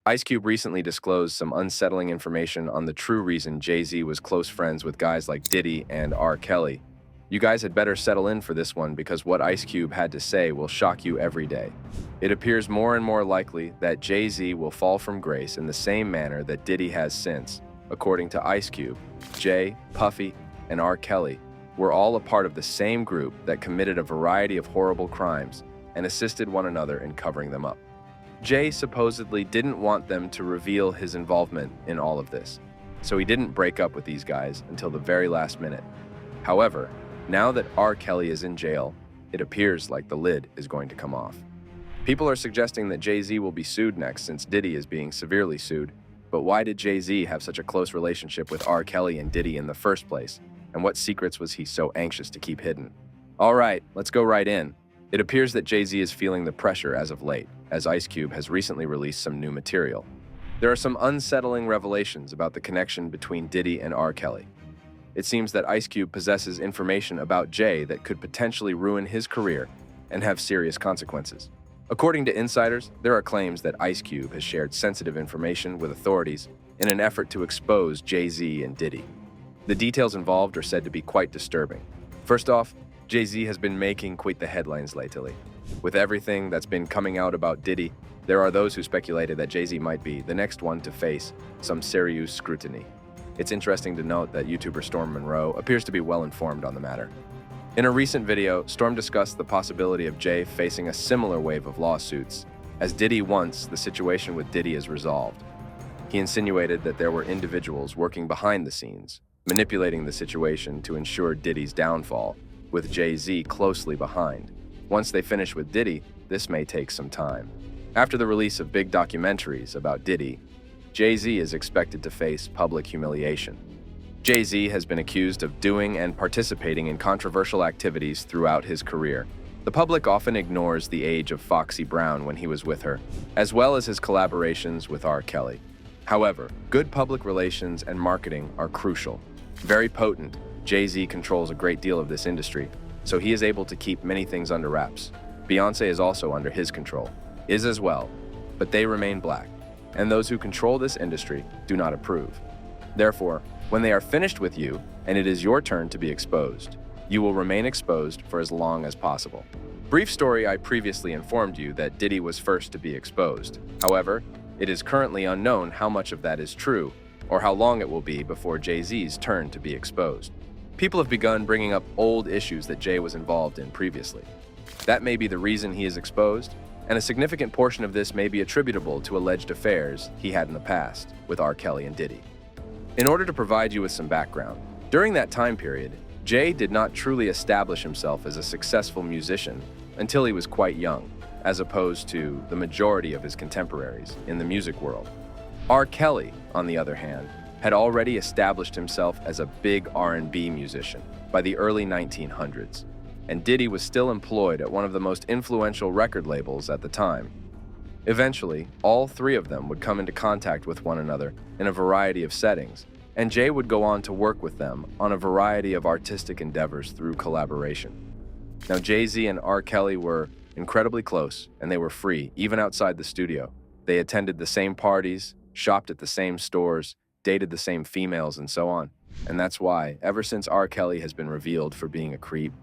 Ice Cube recently disclosed some unsettling information on the true reason Jay-Z was close friends with guys like Diddy and R. Kelly. You guys had better settle in for this one because what Ice Cube had to say will shock you every day. It appears more and more likely that Jay-Z will fall from grace in the same manner that Diddy has since. According to Ice Cube, Jay, Puffy, and R. Kelly were all a part of the same group that committed a variety of horrible crimes and assisted one another in covering them up. Jay supposedly didn't want them to reveal his involvement in all of this, so he didn't break up with these guys until the very last minute. However, now that R. Kelly is in jail, it appears like the lid is going to come off. People are suggesting that Jay-Z will be sued next since Diddy is being severely sued. But why did Jay-Z have such a close relationship with R. Kelly and Diddy in the first place? And what secrets was he so anxious to keep hidden? All right, let's go right in. It appears that Jay-Z is feeling the pressure as of late, as Ice Cube has recently released some new material. There are some unsettling revelations about the connection between Diddy and R. Kelly. It seems that Ice Cube possesses information about Jay that could potentially ruin his career and have serious consequences. According to insiders, there are claims that Ice Cube has shared sensitive information with authorities in an effort to expose Jay-Z and Diddy. The details involved are said to be quite disturbing. First off, Jay-Z has been making quite the headlines lately. With everything that's been coming out about Diddy, there are those who speculated that Jay-Z might be the next one to face some serious scrutiny. It's interesting to note that YouTuber Storm Monroe appears to be well informed on the matter. In a recent video, Storm discussed the possibility of Jay facing a similar wave of lawsuits, as Diddy once the situation with Diddy is resolved. He insinuated that there were individuals working behind the scenes, manipulating the situation to ensure Diddy's downfall, with Jay-Z closely behind. Once they finish with Diddy, this may take some time. After the release of big documentaries about Diddy, Jay-Z is expected to face public humiliation. Jay-Z has been accused of doing and participating in controversial activities throughout his career. The public often ignores the age of Foxy Brown when he was with her, as well as his collaborations with R. Kelly. However, good public relations and marketing are crucial. Very potent, Jay-Z controls a great deal of this industry, so he is able to keep many things under wraps. Beyoncé is also under his control, is as well, but they remain black, and those who control this industry do not approve. Therefore, when they are finished with you and it is your turn to be exposed, you will remain exposed for as long as possible. Brief story, I previously informed you that Diddy was first to be exposed. However, it is currently unknown how much of that is true or how long it will be before Jay-Z's turn to be exposed. People have begun bringing up old issues that Jay was involved in previously. That may be the reason he is exposed, and a significant portion of this may be attributable to alleged affairs he had in the past with R. Kelly and Diddy. In order to provide you with some background, during that time period, Jay did not truly establish himself as a successful musician until he was quite young, as opposed to the majority of his contemporaries in the music world. R. Kelly, on the other hand, had already established himself as a big R&B musician by the early 1900s, and Diddy was still employed at one of the most influential record labels at the time. Eventually, all three of them would come into contact with one another in a variety of settings, and Jay would go on to work with them on a variety of artistic endeavors through collaboration. Now, Jay-Z and R. Kelly were incredibly close, and they were free, even outside the studio. They attended the same parties, shopped at the same stores, dated the same females, and so on. And that's why, ever since R. Kelly has been revealed for being a creep,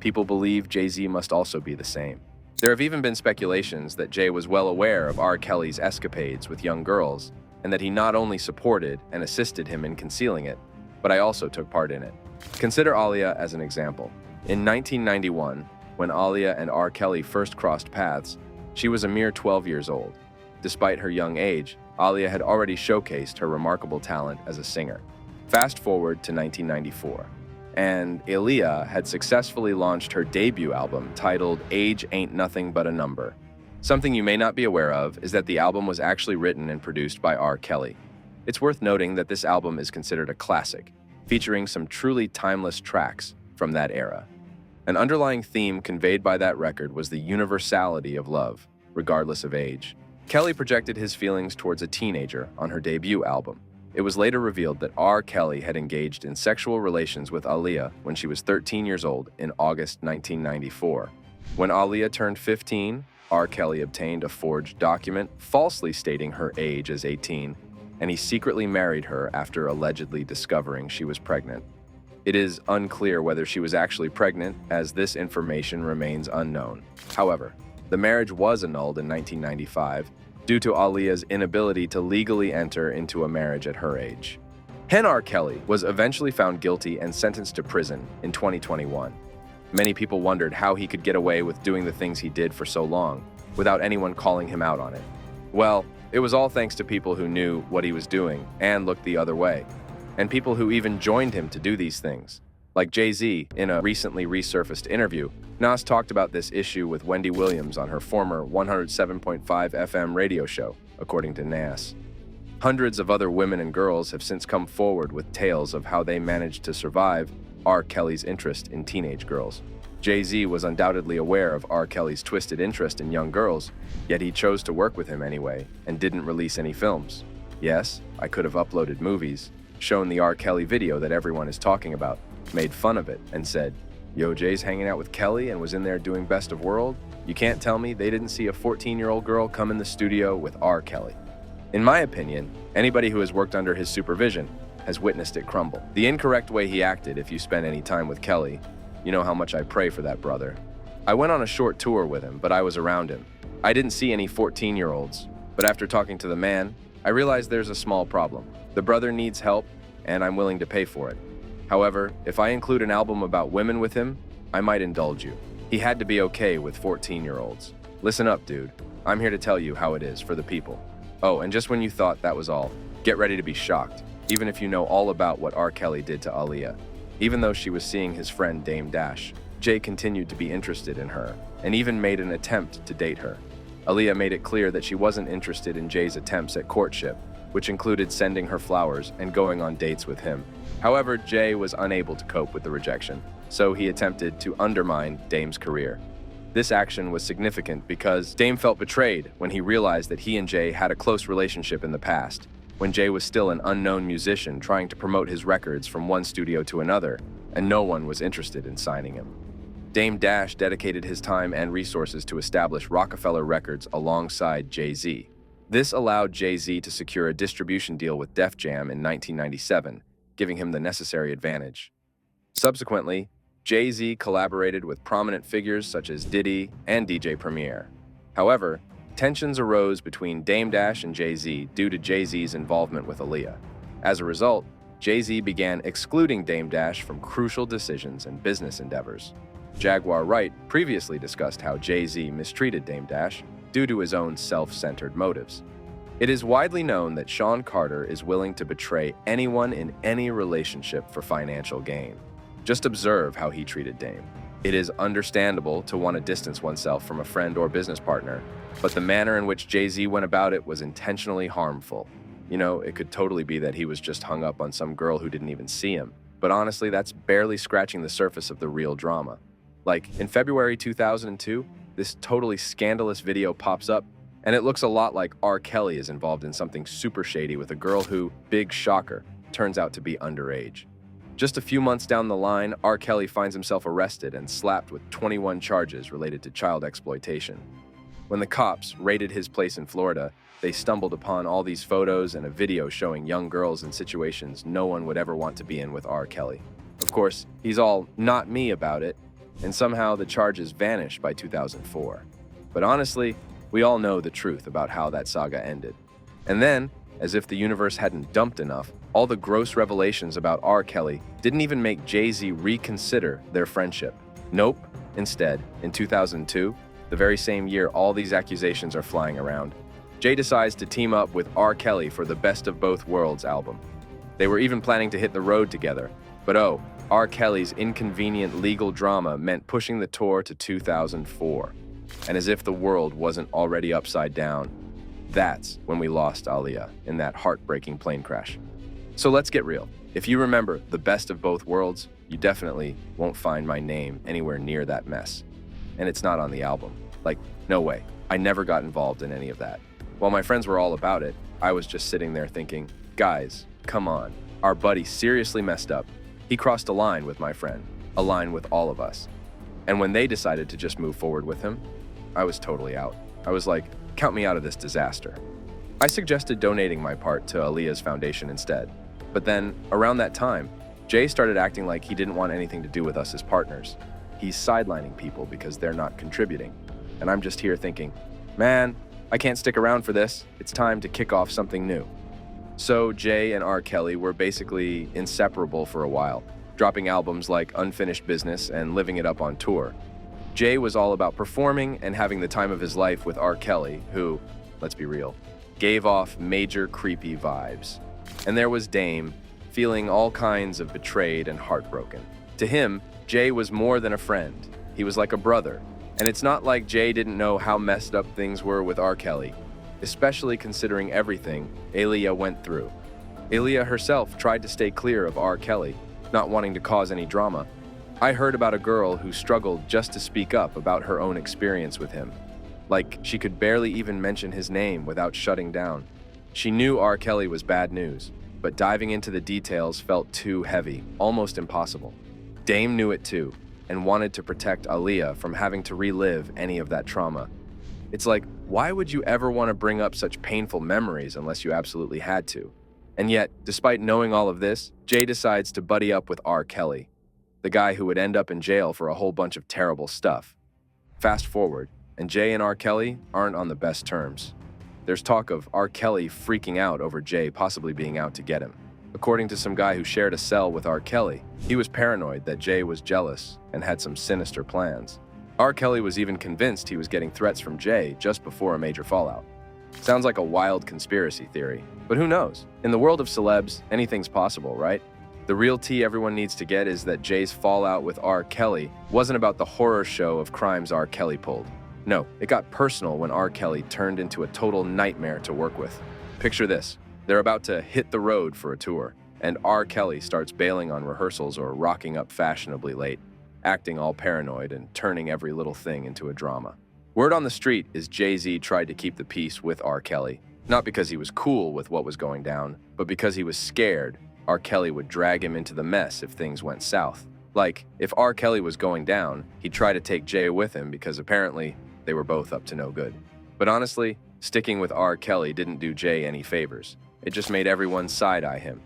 people believe Jay-Z must also be the same. There have even been speculations that Jay was well aware of R. Kelly's escapades with young girls, and that he not only supported and assisted him in concealing it, but I also took part in it. Consider Aaliyah as an example. In 1991, when Aaliyah and R. Kelly first crossed paths, she was a mere 12 years old. Despite her young age, Aaliyah had already showcased her remarkable talent as a singer. Fast forward to 1994, and Aaliyah had successfully launched her debut album titled Age Ain't Nothing But a Number. Something you may not be aware of is that the album was actually written and produced by R. Kelly. It's worth noting that this album is considered a classic, featuring some truly timeless tracks from that era. An underlying theme conveyed by that record was the universality of love, regardless of age. Kelly projected his feelings towards a teenager on her debut album. It was later revealed that R. Kelly had engaged in sexual relations with Aaliyah when she was 13 years old in August 1994. When Aaliyah turned 15, R. Kelly obtained a forged document falsely stating her age as 18, and he secretly married her after allegedly discovering she was pregnant. It is unclear whether she was actually pregnant, as this information remains unknown. However, the marriage was annulled in 1995 due to Aaliyah's inability to legally enter into a marriage at her age. R. Kelly was eventually found guilty and sentenced to prison in 2021. Many people wondered how he could get away with doing the things he did for so long without anyone calling him out on it. Well, it was all thanks to people who knew what he was doing and looked the other way, and people who even joined him to do these things. Like Jay-Z, in a recently resurfaced interview, Nas talked about this issue with Wendy Williams on her former 107.5 FM radio show, according to Nas. Hundreds of other women and girls have since come forward with tales of how they managed to survive R. Kelly's interest in teenage girls. Jay-Z was undoubtedly aware of R. Kelly's twisted interest in young girls, yet he chose to work with him anyway and didn't release any films. Yes, I could have uploaded movies, shown the R. Kelly video that everyone is talking about, made fun of it, and said, "Yo, Jay's hanging out with Kelly and was in there doing Best of World? You can't tell me they didn't see a 14-year-old girl come in the studio with R. Kelly." In my opinion, anybody who has worked under his supervision has witnessed it crumble. The incorrect way he acted if you spend any time with Kelly, you know how much I pray for that brother. I went on a short tour with him, but I was around him. I didn't see any 14-year-olds, but after talking to the man, I realized there's a small problem. The brother needs help, and I'm willing to pay for it. However, if I include an album about women with him, I might indulge you. He had to be okay with 14-year-olds. Listen up, dude. I'm here to tell you how it is for the people. Oh, and just when you thought that was all, get ready to be shocked, even if you know all about what R. Kelly did to Aaliyah. Even though she was seeing his friend Dame Dash, Jay continued to be interested in her, and even made an attempt to date her. Aaliyah made it clear that she wasn't interested in Jay's attempts at courtship, which included sending her flowers and going on dates with him. However, Jay was unable to cope with the rejection, so he attempted to undermine Dame's career. This action was significant because Dame felt betrayed when he realized that he and Jay had a close relationship in the past, when Jay was still an unknown musician trying to promote his records from one studio to another, and no one was interested in signing him. Dame Dash dedicated his time and resources to establish Rockefeller Records alongside Jay-Z. This allowed Jay-Z to secure a distribution deal with Def Jam in 1997, giving him the necessary advantage. Subsequently, Jay-Z collaborated with prominent figures such as Diddy and DJ Premier. However, tensions arose between Dame Dash and Jay-Z due to Jay-Z's involvement with Aaliyah. As a result, Jay-Z began excluding Dame Dash from crucial decisions and business endeavors. Jaguar Wright previously discussed how Jay-Z mistreated Dame Dash due to his own self-centered motives. It is widely known that Sean Carter is willing to betray anyone in any relationship for financial gain. Just observe how he treated Dame. It is understandable to want to distance oneself from a friend or business partner, but the manner in which Jay-Z went about it was intentionally harmful. You know, it could totally be that he was just hung up on some girl who didn't even see him. But honestly, that's barely scratching the surface of the real drama. Like, in February 2002, this totally scandalous video pops up, and it looks a lot like R. Kelly is involved in something super shady with a girl who, big shocker, turns out to be underage. Just a few months down the line, R. Kelly finds himself arrested and slapped with 21 charges related to child exploitation. When the cops raided his place in Florida, they stumbled upon all these photos and a video showing young girls in situations no one would ever want to be in with R. Kelly. Of course, he's all not me about it, and somehow the charges vanished by 2004. But honestly, we all know the truth about how that saga ended. And then, as if the universe hadn't dumped enough, all the gross revelations about R. Kelly didn't even make Jay-Z reconsider their friendship. Nope. Instead, in 2002, the very same year all these accusations are flying around, Jay decides to team up with R. Kelly for the Best of Both Worlds album. They were even planning to hit the road together, but R. Kelly's inconvenient legal drama meant pushing the tour to 2004. And as if the world wasn't already upside down, that's when we lost Aaliyah in that heartbreaking plane crash. So let's get real. If you remember the Best of Both Worlds, you definitely won't find my name anywhere near that mess. And it's not on the album. Like, no way. I never got involved in any of that. While my friends were all about it, I was just sitting there thinking, guys, come on. Our buddy seriously messed up. He crossed a line with my friend, a line with all of us. And when they decided to just move forward with him, I was totally out. I was like, count me out of this disaster. I suggested donating my part to Aaliyah's foundation instead. But then, around that time, Jay started acting like he didn't want anything to do with us as partners. He's sidelining people because they're not contributing. And I'm just here thinking, man, I can't stick around for this. It's time to kick off something new. So Jay and R. Kelly were basically inseparable for a while, dropping albums like Unfinished Business and living it up on tour. Jay was all about performing and having the time of his life with R. Kelly, who, let's be real, gave off major creepy vibes. And there was Dame, feeling all kinds of betrayed and heartbroken. To him, Jay was more than a friend. He was like a brother. And it's not like Jay didn't know how messed up things were with R. Kelly, especially considering everything Aaliyah went through. Aaliyah herself tried to stay clear of R. Kelly, not wanting to cause any drama. I heard about a girl who struggled just to speak up about her own experience with him. Like, she could barely even mention his name without shutting down. She knew R. Kelly was bad news, but diving into the details felt too heavy, almost impossible. Dame knew it too, and wanted to protect Aaliyah from having to relive any of that trauma. It's like, why would you ever want to bring up such painful memories unless you absolutely had to? And yet, despite knowing all of this, Jay decides to buddy up with R. Kelly, the guy who would end up in jail for a whole bunch of terrible stuff. Fast forward, and Jay and R. Kelly aren't on the best terms. There's talk of R. Kelly freaking out over Jay possibly being out to get him. According to some guy who shared a cell with R. Kelly, he was paranoid that Jay was jealous and had some sinister plans. R. Kelly was even convinced he was getting threats from Jay just before a major fallout. Sounds like a wild conspiracy theory, but who knows? In the world of celebs, anything's possible, right? The real tea everyone needs to get is that Jay's fallout with R. Kelly wasn't about the horror show of crimes R. Kelly pulled. No, it got personal when R. Kelly turned into a total nightmare to work with. Picture this. They're about to hit the road for a tour, and R. Kelly starts bailing on rehearsals or rocking up fashionably late, acting all paranoid and turning every little thing into a drama. Word on the street is Jay-Z tried to keep the peace with R. Kelly, not because he was cool with what was going down, but because he was scared R. Kelly would drag him into the mess if things went south. Like, if R. Kelly was going down, he'd try to take Jay with him because apparently they were both up to no good. But honestly, sticking with R. Kelly didn't do Jay any favors. It just made everyone side-eye him,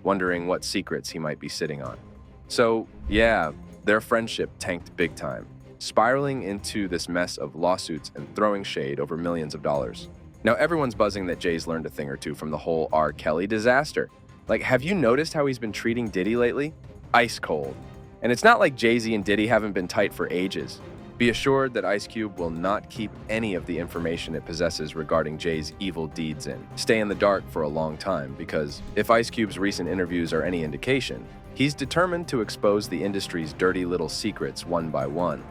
wondering what secrets he might be sitting on. So, yeah, their friendship tanked big time, spiraling into this mess of lawsuits and throwing shade over millions of dollars. Now everyone's buzzing that Jay's learned a thing or two from the whole R. Kelly disaster. Like, have you noticed how he's been treating Diddy lately? Ice cold. And it's not like Jay-Z and Diddy haven't been tight for ages. Be assured that Ice Cube will not keep any of the information it possesses regarding Jay's evil deeds and stay in the dark for a long time, because if Ice Cube's recent interviews are any indication, he's determined to expose the industry's dirty little secrets one by one.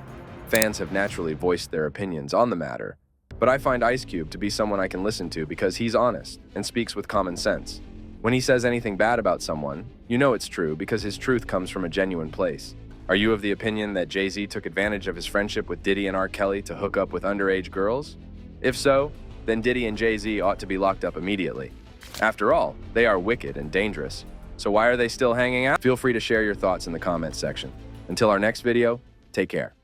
Fans have naturally voiced their opinions on the matter, but I find Ice Cube to be someone I can listen to because he's honest and speaks with common sense. When he says anything bad about someone, you know it's true because his truth comes from a genuine place. Are you of the opinion that Jay-Z took advantage of his friendship with Diddy and R. Kelly to hook up with underage girls? If so, then Diddy and Jay-Z ought to be locked up immediately. After all, they are wicked and dangerous. So why are they still hanging out? Feel free to share your thoughts in the comments section. Until our next video, take care.